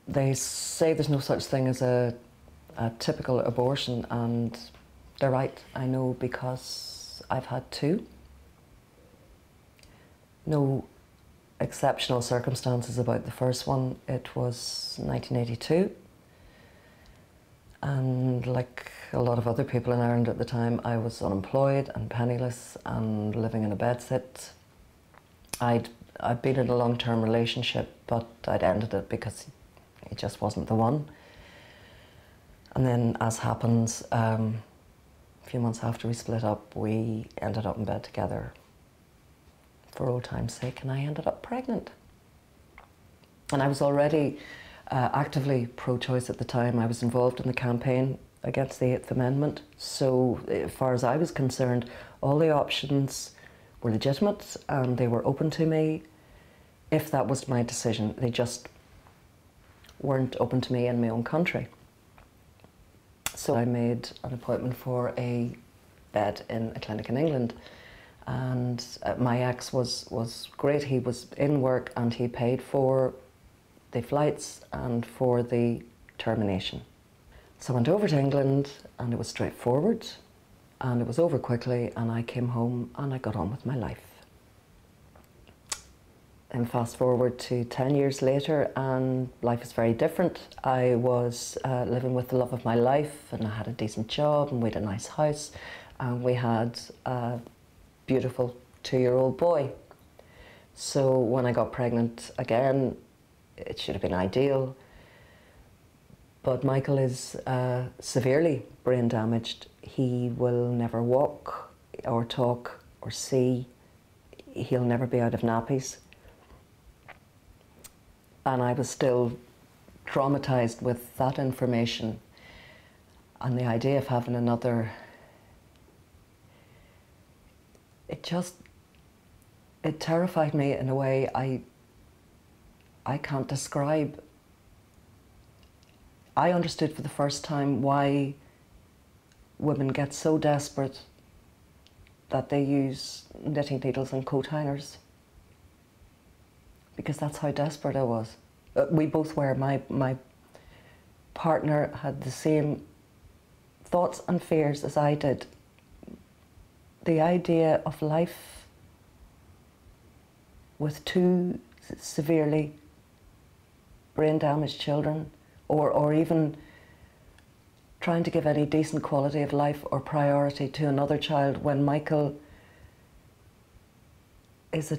They say there's no such thing as a typical abortion, and they're right. I know, because I've had two. No exceptional circumstances about the first one. It was 1982, and like a lot of other people in Ireland at the time, I was unemployed and penniless and living in a bedsit. I'd been in a long-term relationship, but I'd ended it because it just wasn't the one. And then, as happens, a few months after we split up, we ended up in bed together for old time's sake, and I ended up pregnant. And I was already actively pro-choice at the time. I was involved in the campaign against the 8th Amendment. So as far as I was concerned, all the options were legitimate and they were open to me if that was my decision. They just weren't open to me in my own country. So I made an appointment for a bed in a clinic in England, and my ex was great. He was in work and he paid for the flights and for the termination. So I went over to England, and it was straightforward and it was over quickly, and I came home and I got on with my life. And fast forward to 10 years later, and life is very different. I was living with the love of my life, and I had a decent job, and we had a nice house, and we had a beautiful 2-year-old boy. So when I got pregnant again, it should have been ideal. But Michael is severely brain damaged. He will never walk or talk or see. He'll never be out of nappies. And I was still traumatised with that information, and the idea of having another, it terrified me in a way I can't describe. I understood for the first time why women get so desperate that they use knitting needles and coat hangers. Because that's how desperate I was. We both were. My partner had the same thoughts and fears as I did. The idea of life with two severely brain damaged children, or even trying to give any decent quality of life or priority to another child when Michael is a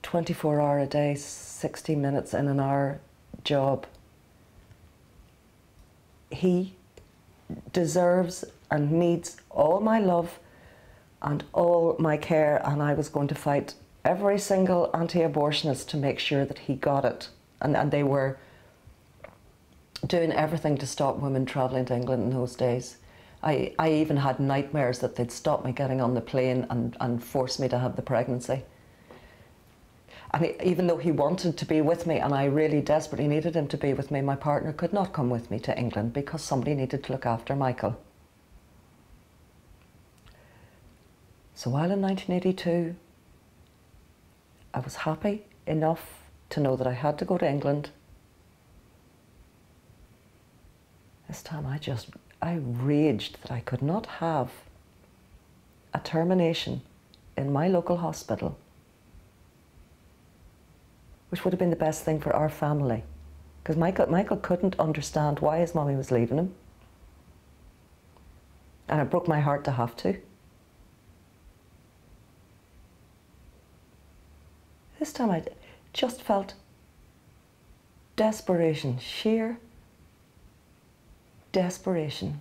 24-hour a day, 60 minutes in an hour job. He deserves and needs all my love and all my care, and I was going to fight every single anti-abortionist to make sure that he got it. And they were doing everything to stop women travelling to England in those days. I even had nightmares that they'd stop me getting on the plane and force me to have the pregnancy. And even though he wanted to be with me, and I really desperately needed him to be with me, my partner could not come with me to England because somebody needed to look after Michael. So while in 1982, I was happy enough to know that I had to go to England, this time I raged that I could not have a termination in my local hospital, which would have been the best thing for our family. Because Michael couldn't understand why his mommy was leaving him. And it broke my heart to have to. This time I just felt desperation, sheer desperation.